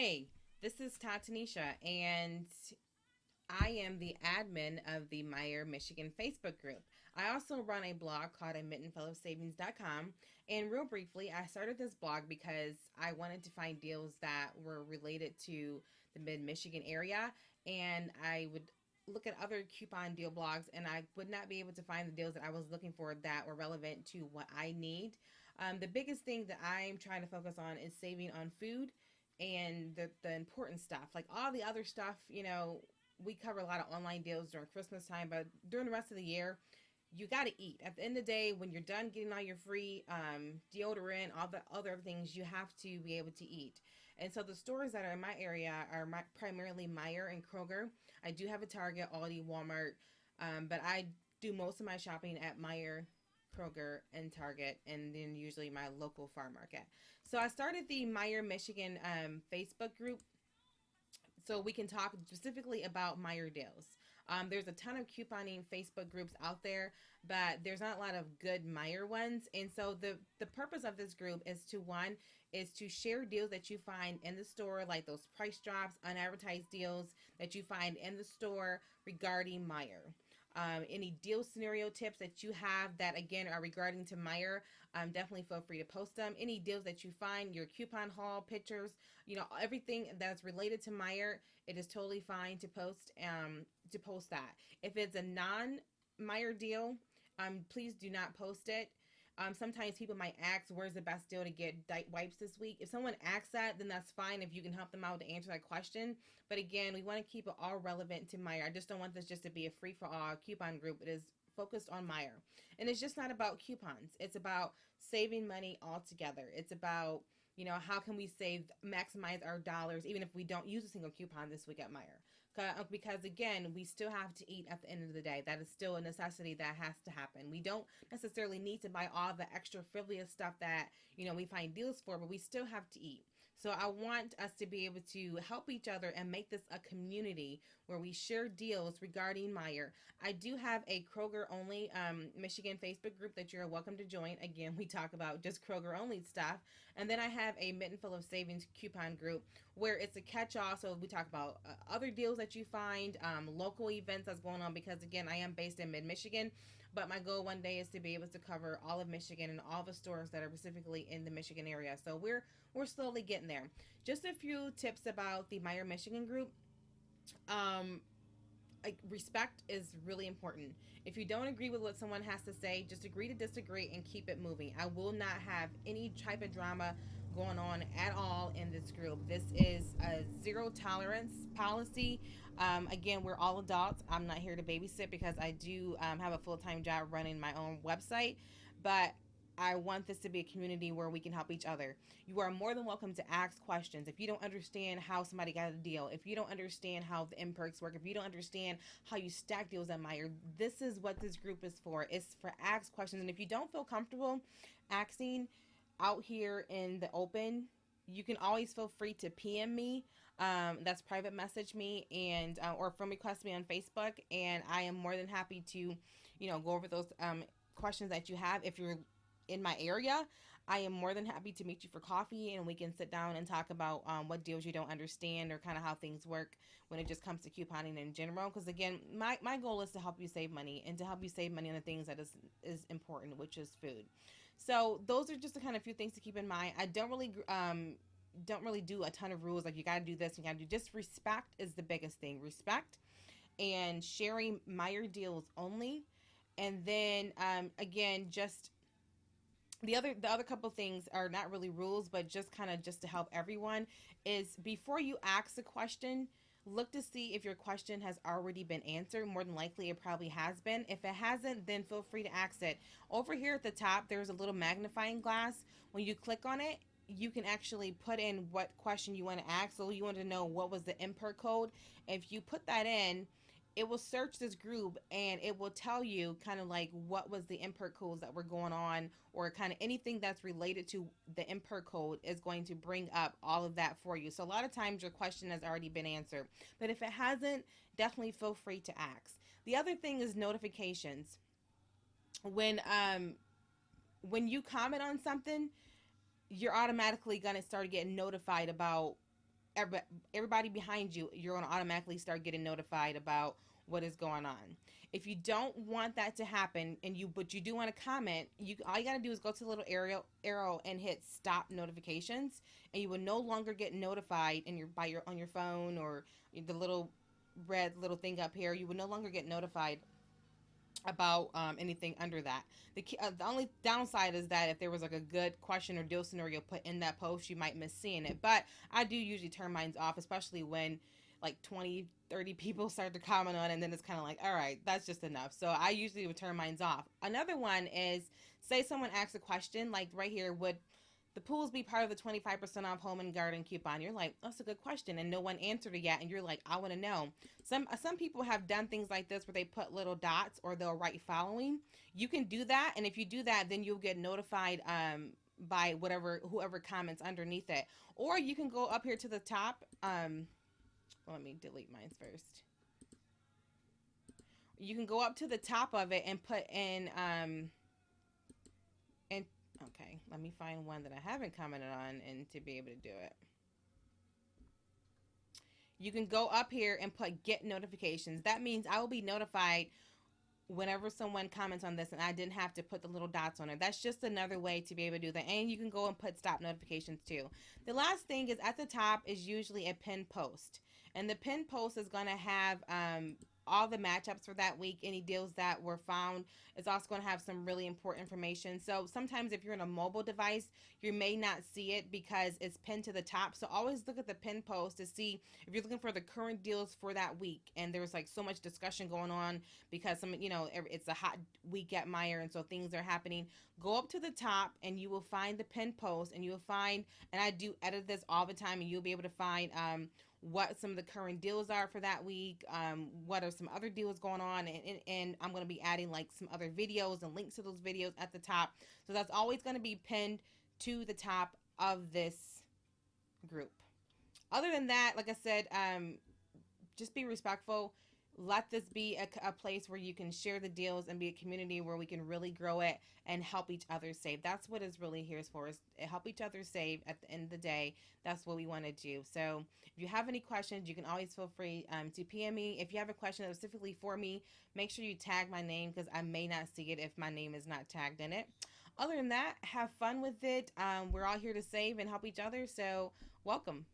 Hey, this is Tatanisha, and I am the admin of the Meijer, Michigan Facebook group. I also run a blog called admitandfellowsavings.com. And real briefly, I started this blog because I wanted to find deals that were related to the mid Michigan area. And I would look at other coupon deal blogs, and I would not be able to find the deals that I was looking for that were relevant to what I need. The biggest thing that I'm trying to focus on is saving on food and the important stuff. Like all the other stuff, we cover a lot of online deals during Christmas time, but during the rest of the year, you got to eat. At the end of the day, when you're done getting all your free deodorant, all the other things, you have to be able to eat. And so the stores that are in my area are primarily Meijer and Kroger. I do have a Target, Aldi, Walmart, but I do most of my shopping at Meijer, Kroger, and Target, and then usually my local farm market. So I started the Meijer, Michigan Facebook group so we can talk specifically about Meijer deals. There's a ton of couponing Facebook groups out there, but there's not a lot of good Meijer ones. And so the purpose of this group is to one is to share deals that you find in the store, like those price drops, unadvertised deals that you find in the store regarding Meijer. Any deal scenario tips that you have that again are regarding to Meijer, definitely feel free to post them. Any deals that you find, your coupon haul pictures, everything that's related to Meijer, it is totally fine to post that. If it's a non Meijer deal, please do not post it. Sometimes people might ask, where's the best deal to get wipes this week? If someone asks that, then that's fine if you can help them out to answer that question. But again, we want to keep it all relevant to Meijer. I just don't want this just to be a free-for-all coupon group. It is focused on Meijer. And it's just not about coupons. It's about saving money altogether. It's about, how can we maximize our dollars, even if we don't use a single coupon this week at Meijer. Because again, we still have to eat at the end of the day. That is still a necessity that has to happen. We don't necessarily need to buy all the extra frivolous stuff that we find deals for, but we still have to eat. So I want us to be able to help each other and make this a community where we share deals regarding Meijer. I do have a Kroger only Michigan Facebook group that you're welcome to join. Again, we talk about just Kroger only stuff. And then I have a Mitten Full of Savings coupon group where it's a catch-all. So we talk about other deals that you find, local events that's going on, because again, I am based in mid-Michigan, but my goal one day is to be able to cover all of Michigan and all the stores that are specifically in the Michigan area. So we're slowly getting there. Just a few tips about the Meijer Michigan group. Um, Respect is really important. If you don't agree with what someone has to say, just agree to disagree and keep it moving. I will not have any type of drama going on at all in this group. This is a zero tolerance policy. Again, we're all adults. I'm not here to babysit because I do have a full-time job running my own website, but I want this to be a community where we can help each other. You are more than welcome to ask questions. If you don't understand how somebody got a deal, if you don't understand how the imperks work, if you don't understand how you stack deals at Meijer, this is what this group is for. It's for ask questions. And if you don't feel comfortable asking out here in the open, you can always feel free to PM me. That's private message me and or friend request me on Facebook, and I am more than happy to, go over those questions that you have. If you're in my area, I am more than happy to meet you for coffee and we can sit down and talk about what deals you don't understand or kind of how things work when it just comes to couponing in general. Because again, my goal is to help you save money and to help you save money on the things that is important, which is food. So those are just the kind of few things to keep in mind. I don't really do a ton of rules like you got to do this, you got to do just respect is the biggest thing. Respect and sharing Meijer deals only. And then again, just the other couple things are not really rules, but just kind of just to help everyone is before you ask a question, look to see if your question has already been answered. More than likely it probably has been. If it hasn't, then feel free to ask it. Over here at the top there's a little magnifying glass. When you click on it, you can actually put in what question you want to ask. So you want to know what was the import code. If you put that in, it will search this group and it will tell you kind of like what was the import codes that were going on, or kind of anything that's related to the import code is going to bring up all of that for you. So a lot of times your question has already been answered, but if it hasn't, definitely feel free to ask. The other thing is notifications. When you comment on something, you're automatically going to start getting notified about everybody behind you, you're going to automatically start getting notified about what is going on. If you don't want that to happen, but you do want to comment, all you got to do is go to the little arrow and hit stop notifications, and you will no longer get notified on your phone, or the little red little thing up here. You will no longer get notified about anything under that. The only downside is that if there was like a good question or deal scenario put in that post, you might miss seeing it. But I do usually turn mine off, especially when like 20, 30 people start to comment on it, and then it's kind of like, all right, that's just enough. So I usually would turn mine off. Another one is, say someone asks a question, like right here, would the pools be part of the 25% off home and garden coupon? You're like, that's a good question, and no one answered it yet, and you're like, I want to know. Some people have done things like this where they put little dots, or they'll write following. You can do that, and if you do that, then you'll get notified by whoever comments underneath it. Or you can go up here to the top. Let me delete mine first. You can go up to the top of it and put in and okay, let me find one that I haven't commented on and to be able to do it. You can go up here and put get notifications. That means I will be notified whenever someone comments on this, and I didn't have to put the little dots on it. That's just another way to be able to do that. And you can go and put stop notifications too. The last thing is, at the top is usually a pinned post, and the pinned post is going to have all the matchups for that week, any deals that were found. It's also going to have some really important information. So sometimes if you're in a mobile device, you may not see it because it's pinned to the top. So always look at the pinned post to see if you're looking for the current deals for that week. And there's like so much discussion going on because it's a hot week at Meijer, and so things are happening. Go up to the top and you will find the pinned post, and you will find, and I do edit this all the time, and you'll be able to find what some of the current deals are for that week, what are some other deals going on, and I'm going to be adding like some other videos and links to those videos at the top. So that's always going to be pinned to the top of this group. Other than that, like I said, just be respectful. Let this be a place where you can share the deals and be a community where we can really grow it and help each other save. That's what it's really here for, is help each other save at the end of the day. That's what we want to do. So if you have any questions, you can always feel free to PM me. If you have a question specifically for me, make sure you tag my name, because I may not see it if my name is not tagged in it. Other than that, have fun with it. We're all here to save and help each other. So welcome.